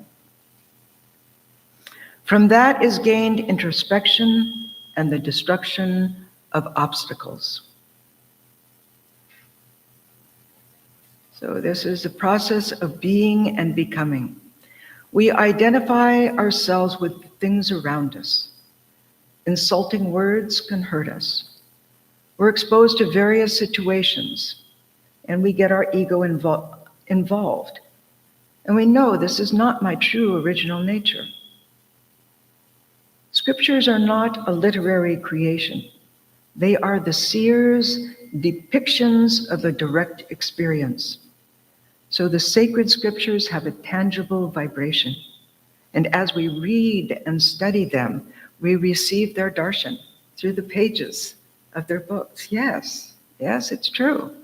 From that is gained introspection and the destruction of obstacles. So this is the process of being and becoming. We identify ourselves with things around us. Insulting words can hurt us. We're exposed to various situations, and we get our ego involved. And we know this is not my true original nature. Scriptures are not a literary creation. They are the seer's depictions of a direct experience. So the sacred scriptures have a tangible vibration. And as we read and study them, we receive their darshan through the pages of their books. Yes, it's true.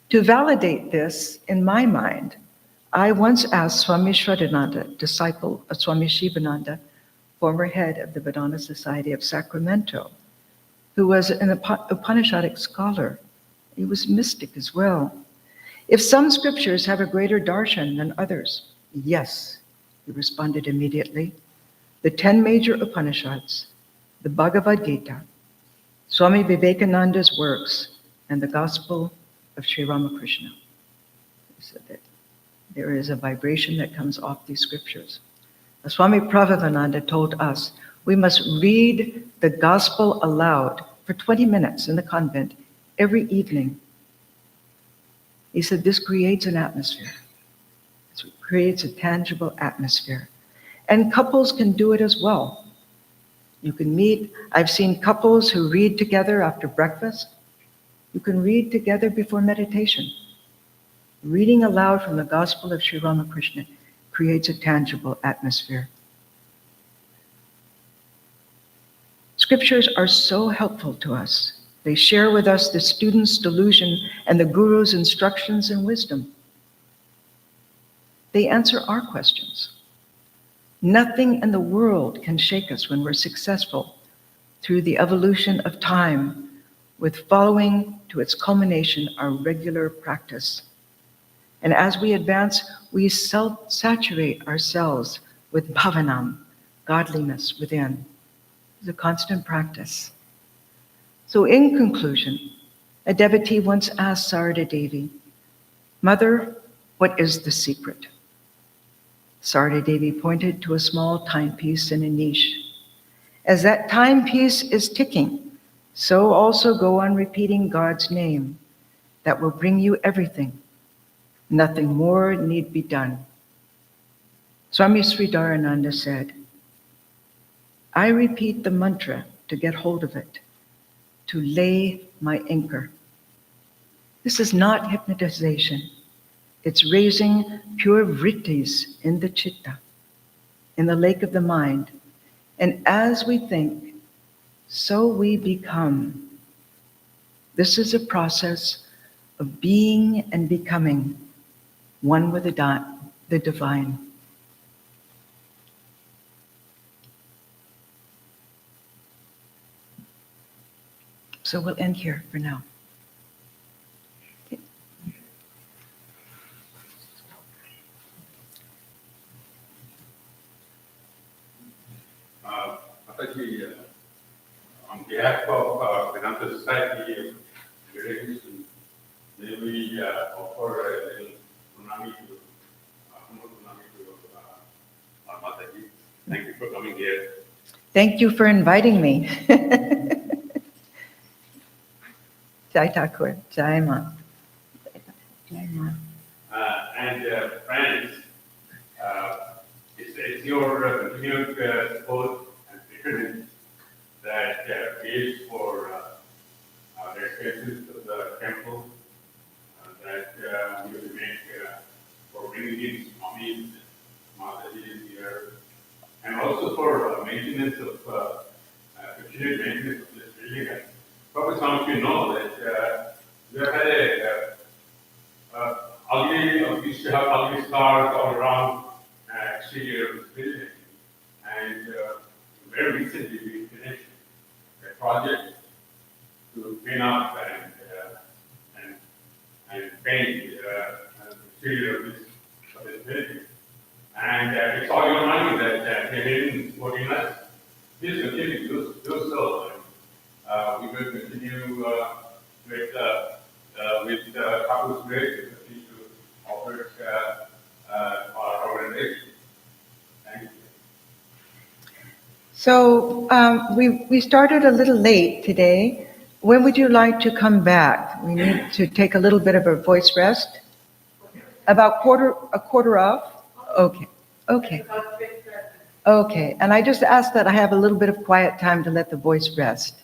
To validate this in my mind, I once asked Swami Shraddhananda, disciple of Swami Shivananda, former head of the Vedanta Society of Sacramento, who was an Upanishadic scholar. He was mystic as well. If some scriptures have a greater darshan than others, yes, he responded immediately. The 10 major Upanishads, the Bhagavad Gita, Swami Vivekananda's works, and the Gospel of Sri Ramakrishna. He said that there is a vibration that comes off these scriptures. Swami Pravrajika told us we must read the Gospel aloud for 20 minutes in the convent every evening. He said this creates an atmosphere. It creates a tangible atmosphere. And couples can do it as well. You can meet, I've seen couples who read together after breakfast. You can read together before meditation. Reading aloud from the Gospel of Sri Ramakrishna creates a tangible atmosphere. Scriptures are so helpful to us. They share with us the student's delusion and the guru's instructions and wisdom. They answer our questions. Nothing in the world can shake us when we're successful through the evolution of time, with following to its culmination our regular practice. And as we advance, we saturate ourselves with bhavanam, godliness within. It's a constant practice. So in conclusion, a devotee once asked Sarada Devi, "Mother, what is the secret?" Sarada Devi pointed to a small timepiece in a niche. As that timepiece is ticking, so also go on repeating God's name. That will bring you everything. Nothing more need be done. Swami Sridharananda said, "I repeat the mantra to get hold of it, to lay my anchor." This is not hypnotization. It's raising pure vrittis in the chitta, in the lake of the mind. And as we think, so we become. This is a process of being and becoming one with the divine. So we'll end here for now. Mataji, on behalf of Vedanta Society, may we offer a little humble pranami to our Mataji. Thank you for coming here. Thank you for inviting me. Jai Thakur, Jai Ma. Jai Ma. And friends, it's your continued support and patronage that pays for the expenses of the temple, that we will make for bringing in Swami Mataji here, and also for maintenance of continued maintenance of this building. Probably some of you know that we have had we used to have ugly scars all around exterior of this building. And very recently we finished a project to clean up and paint the exterior of this building. And it's all your money that came in supporting us. Please continue to do so. We will continue with Thakur's grace to continue to offer our organization. Thank you. So we started a little late today. When would you like to come back? We need to take a little bit of a voice rest. About a quarter off? Okay. Okay. And I just asked that I have a little bit of quiet time to let the voice rest.